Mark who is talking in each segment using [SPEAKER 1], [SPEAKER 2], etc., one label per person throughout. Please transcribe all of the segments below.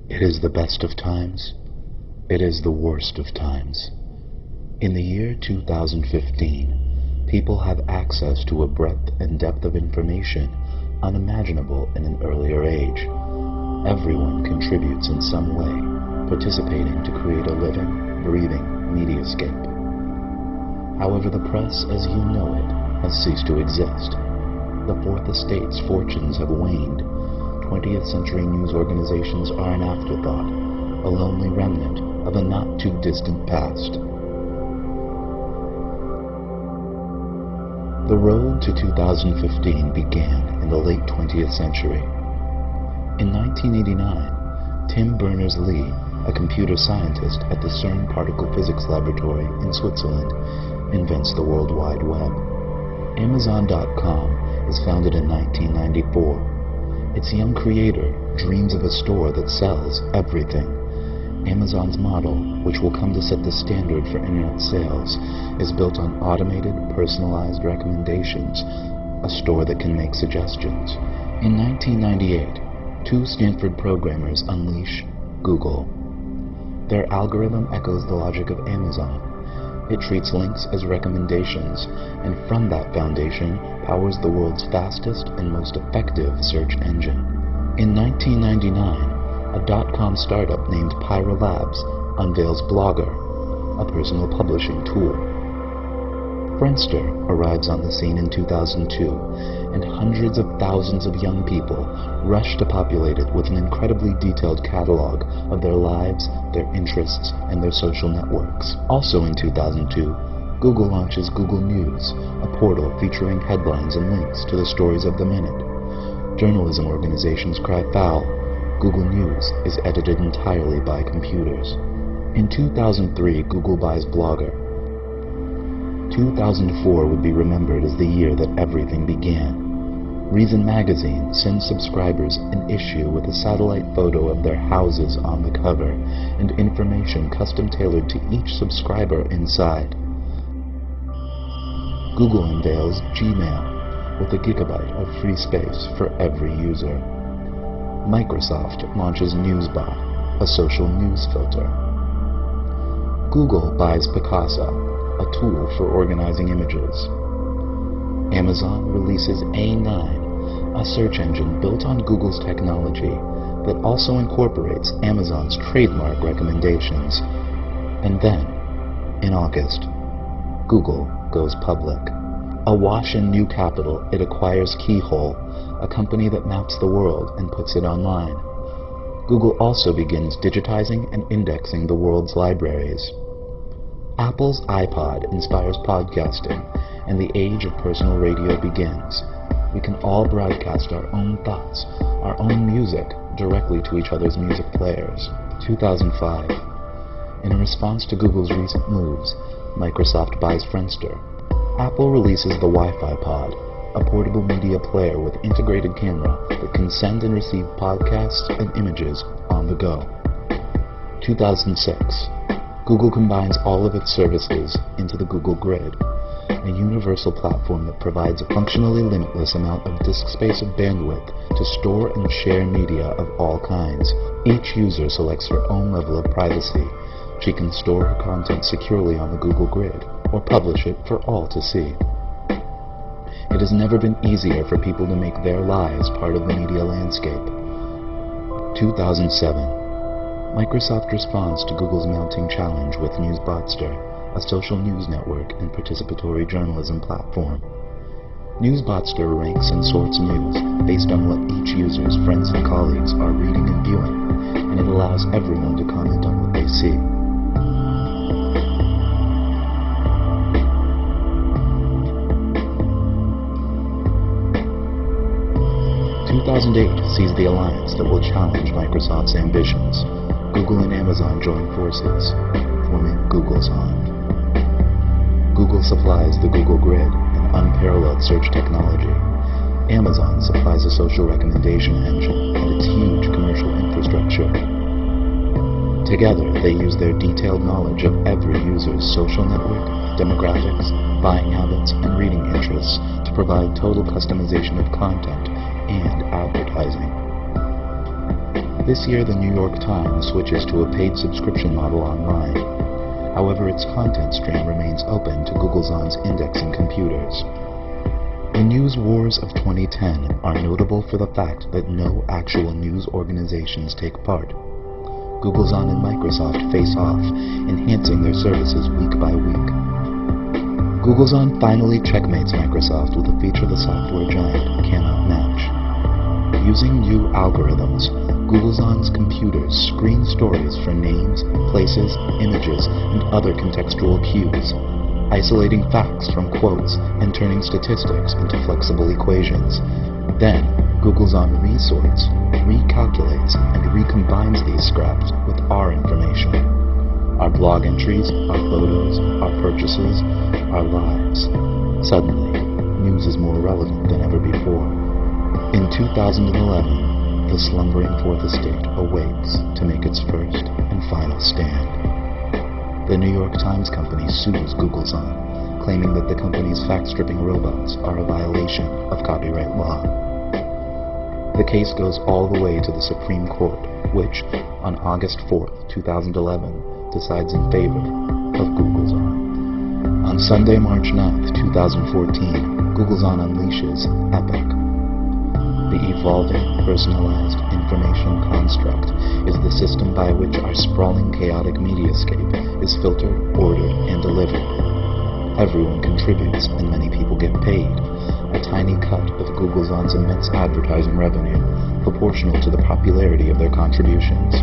[SPEAKER 1] It is the best of times. It is the worst of times. In the year 2015, people have access to a breadth and depth of information unimaginable in an earlier age. Everyone contributes in some way, participating to create a living, breathing mediascape. However, the press as you know it has ceased to exist. The Fourth Estate's fortunes have waned. 20th century news organizations are an afterthought, a lonely remnant of a not-too-distant past. The road to 2015 began in the late 20th century. In 1989, Tim Berners-Lee, a computer scientist at the CERN Particle Physics Laboratory in Switzerland, invents the World Wide Web. Amazon.com is founded in 1994. Its young creator dreams of a store that sells everything. Amazon's model, which will come to set the standard for internet sales, is built on automated, personalized recommendations, a store that can make suggestions. In 1998, two Stanford programmers unleash Google. Their algorithm echoes the logic of Amazon. It treats links as recommendations, and from that foundation powers the world's fastest and most effective search engine. In 1999, a dot-com startup named Pyra Labs unveils Blogger, a personal publishing tool. Friendster arrives on the scene in 2002, and hundreds of thousands of young people rush to populate it with an incredibly detailed catalog of their lives, their interests, and their social networks. Also in 2002, Google launches Google News, a portal featuring headlines and links to the stories of the minute. Journalism organizations cry foul. Google News is edited entirely by computers. In 2003, Google buys Blogger. 2004 would be remembered as the year that everything began. Reason magazine sends subscribers an issue with a satellite photo of their houses on the cover and information custom tailored to each subscriber inside. Google unveils Gmail with a gigabyte of free space for every user. Microsoft launches Newsbot, a social news filter. Google buys Picasa, a tool for organizing images. Amazon releases A9, a search engine built on Google's technology that also incorporates Amazon's trademark recommendations. And then, in August, Google goes public. Awash in new capital, it acquires Keyhole, a company that maps the world and puts it online. Google also begins digitizing and indexing the world's libraries. Apple's iPod inspires podcasting, and the age of personal radio begins. We can all broadcast our own thoughts, our own music, directly to each other's music players. 2005. In response to Google's recent moves, Microsoft buys Friendster. Apple releases the Wi-Fi Pod, a portable media player with integrated camera that can send and receive podcasts and images on the go. 2006. Google combines all of its services into the Google Grid, a universal platform that provides a functionally limitless amount of disk space and bandwidth to store and share media of all kinds. Each user selects her own level of privacy. She can store her content securely on the Google Grid, or publish it for all to see. It has never been easier for people to make their lives part of the media landscape. 2007. Microsoft responds to Google's mounting challenge with Newsbotster, a social news network and participatory journalism platform. Newsbotster ranks and sorts news based on what each user's friends and colleagues are reading and viewing, and it allows everyone to comment on what they see. 2008 sees the alliance that will challenge Microsoft's ambitions. Google and Amazon join forces, forming Google's Hive. Google supplies the Google Grid, an unparalleled search technology. Amazon supplies a social recommendation engine and its huge commercial infrastructure. Together, they use their detailed knowledge of every user's social network, demographics, buying habits, and reading interests to provide total customization of content and advertising. This year, the New York Times switches to a paid subscription model online. However, its content stream remains open to Google's indexing computers. The news wars of 2010 are notable for the fact that no actual news organizations take part. Google's and Microsoft face off, enhancing their services week by week. Google's finally checkmates Microsoft with a feature the software giant cannot match. Using new algorithms, Google's computers screen stories for names, places, images, and other contextual cues, isolating facts from quotes and turning statistics into flexible equations. Then, Google's resorts, recalculates, and recombines these scraps with our information. Our blog entries, our photos, our purchases, our lives. Suddenly, news is more relevant than ever before. In 2011, the slumbering Fourth Estate awakes to make its first and final stand. The New York Times company sues Google's claiming that the company's fact-stripping robots are a violation of copyright law. The case goes all the way to the Supreme Court, which, on August 4th, 2011, decides in favor of Google's On Sunday, March 9th, 2014, Google's unleashes Epic. The evolving, personalized information construct is the system by which our sprawling, chaotic mediascape is filtered, ordered, and delivered. Everyone contributes, and many people get paid, a tiny cut of Google's immense advertising revenue, proportional to the popularity of their contributions.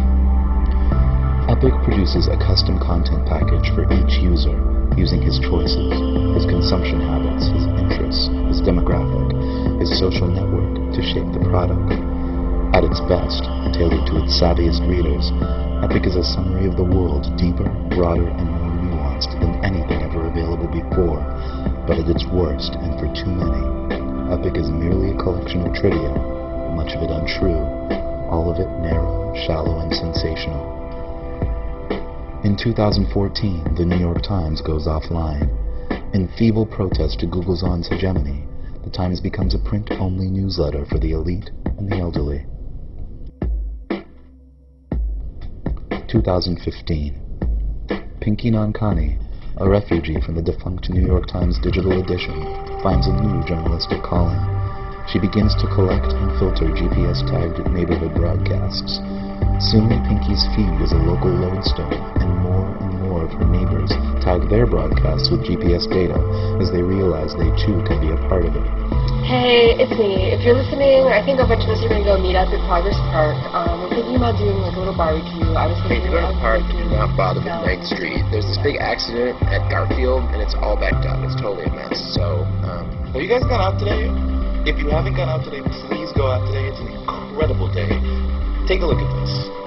[SPEAKER 1] Epic produces a custom content package for each user, using his choices, his consumption habits, his interests, his demographic, his social network to shape the product. At its best, tailored to its savviest readers, Epic is a summary of the world deeper, broader, and more nuanced than anything ever available before. But at its worst, and for too many, Epic is merely a collection of trivia, much of it untrue, all of it narrow, shallow, and sensational. In 2014, the New York Times goes offline. In feeble protest to Google's hegemony, the Times becomes a print-only newsletter for the elite and the elderly. 2015. Pinky Nankani, a refugee from the defunct New York Times digital edition, finds a new journalistic calling. She begins to collect and filter GPS-tagged neighborhood broadcasts. Soon, Pinky's feed is a local lodestone, and more of her neighbors tag their broadcasts with GPS data as they realize they too can be a part of it.
[SPEAKER 2] Hey, it's me. If you're listening, I think a bunch of us are going to go meet up at Progress Park. We're thinking about doing like a little barbecue. I was thinking
[SPEAKER 3] to go to the park and do not bother with 9th Street. There's this big accident at Garfield, and it's all backed up. It's totally a mess. So,
[SPEAKER 4] Have you guys gone out today? If you haven't gone out today, please go out today. It's an incredible day. Take a look at this.